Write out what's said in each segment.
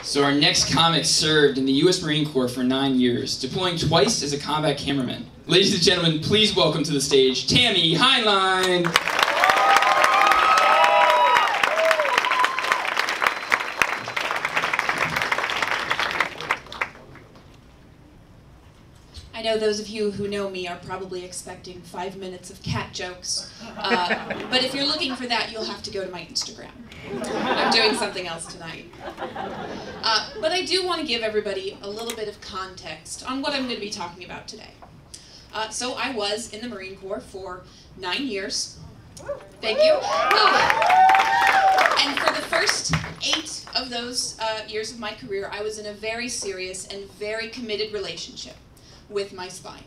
So our next comic served in the U.S. Marine Corps for 9 years, deploying twice as a combat cameraman. Ladies and gentlemen, please welcome to the stage, Tammy Hineline. I know those of you who know me are probably expecting 5 minutes of cat jokes, but if you're looking for that, you'll have to go to my Instagram. I'm doing something else tonight. But I do want to give everybody a little bit of context on what I'm going to be talking about today. So I was in the Marine Corps for 9 years. Thank you. And for the first 8 of those years of my career, I was in a very serious and very committed relationship with my spine.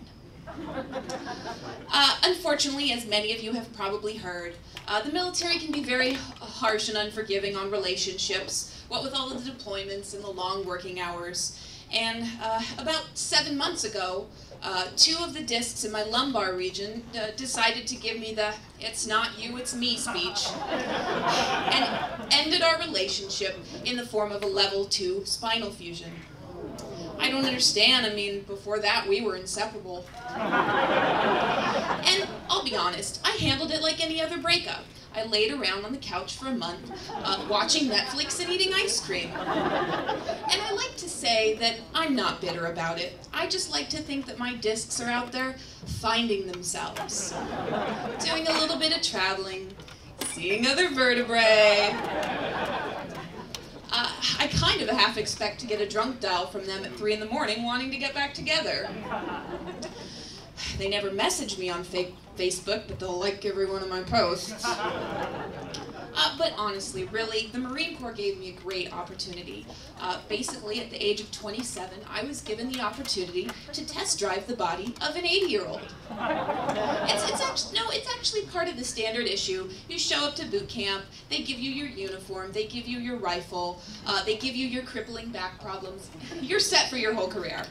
Unfortunately, as many of you have probably heard, the military can be very harsh and unforgiving on relationships, what with all of the deployments and the long working hours. And about 7 months ago, 2 of the discs in my lumbar region decided to give me the "it's not you, it's me" speech, and ended our relationship in the form of a level 2 spinal fusion. I don't understand. I mean, before that, we were inseparable. And I'll be honest, I handled it like any other breakup. I laid around on the couch for a month, watching Netflix and eating ice cream. And I like to say that I'm not bitter about it. I just like to think that my discs are out there finding themselves, doing a little bit of traveling, seeing other vertebrae. I kind of half expect to get a drunk dial from them at 3 in the morning wanting to get back together. They never message me on Facebook, but they'll like every one of my posts. But honestly, really, the Marine Corps gave me a great opportunity. Basically, at the age of 27, I was given the opportunity to test drive the body of an 80-year-old. It's actually part of the standard issue. You show up to boot camp, they give you your uniform, they give you your rifle, they give you your crippling back problems. You're set for your whole career.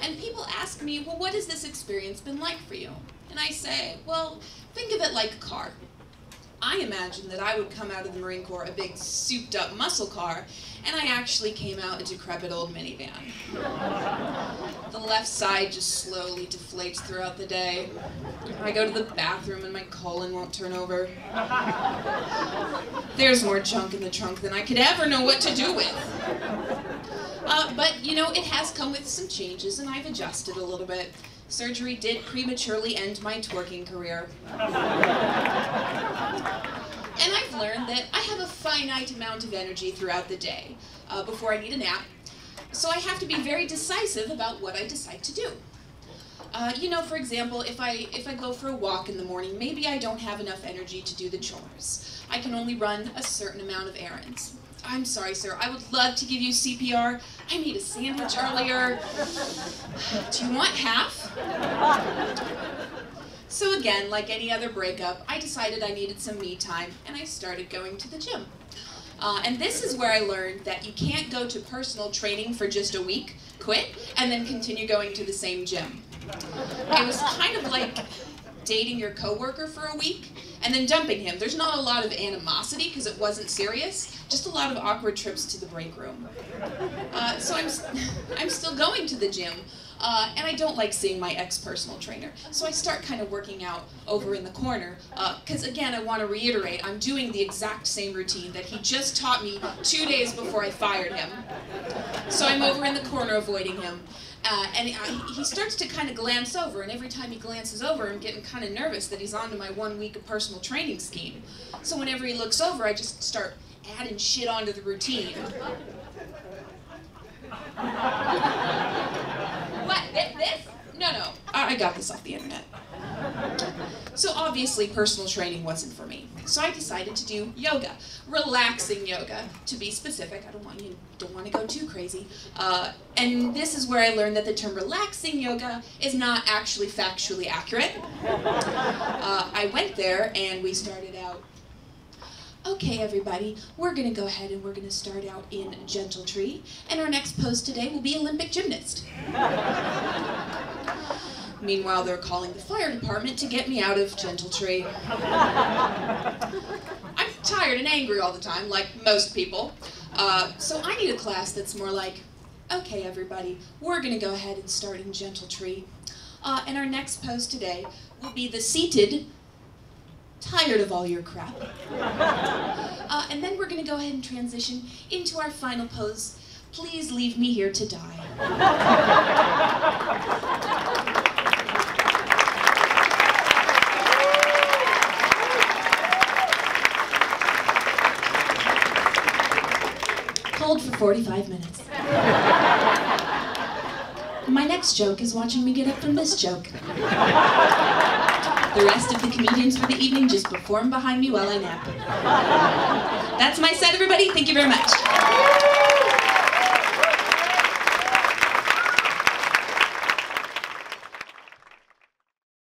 And people ask me, well, what has this experience been like for you? And I say, well, think of it like a car. I imagined that I would come out of the Marine Corps a big souped-up muscle car, and I actually came out a decrepit old minivan. The left side just slowly deflates throughout the day. I go to the bathroom and my colon won't turn over. There's more junk in the trunk than I could ever know what to do with. But, you know, it has come with some changes, and I've adjusted a little bit. Surgery did prematurely end my twerking career. And I've learned that I have a finite amount of energy throughout the day before I need a nap, so I have to be very decisive about what I decide to do. You know, for example, if I go for a walk in the morning, maybe I don't have enough energy to do the chores. I can only run a certain amount of errands. I'm sorry, sir, I would love to give you CPR. I made a sandwich earlier. Do you want half? So again, like any other breakup, I decided I needed some me time, and I started going to the gym. And this is where I learned that you can't go to personal training for just a week, quit, and then continue going to the same gym. It was kind of like dating your coworker for a week and then dumping him. There's not a lot of animosity because it wasn't serious, just a lot of awkward trips to the break room. So I'm still going to the gym, and I don't like seeing my ex-personal trainer. So I start kind of working out over in the corner, because again, I want to reiterate, I'm doing the exact same routine that he just taught me 2 days before I fired him. So I'm over in the corner avoiding him. And he starts to kind of glance over, and every time he glances over, I'm getting kind of nervous that he's onto my 1 week of personal training scheme. So whenever he looks over, I just start adding shit onto the routine. What, this? No, I got this off the internet. So obviously personal training wasn't for me. So I decided to do yoga, relaxing yoga, to be specific. I don't want to go too crazy. And this is where I learned that the term relaxing yoga is not actually factually accurate. I went there and we started out. Okay, everybody, we're going to go ahead and we're going to start out in gentle tree, and our next pose today will be Olympic gymnast. Meanwhile, they're calling the fire department to get me out of gentle tree. I'm tired and angry all the time, like most people. So I need a class that's more like, okay everybody, we're gonna go ahead and start in gentle tree. And our next pose today will be the seated, tired of all your crap. And then we're gonna go ahead and transition into our final pose, please leave me here to die. Hold for 45 minutes. My next joke is watching me get up from this joke. The rest of the comedians for the evening just perform behind me while I nap. That's my set, everybody. Thank you very much.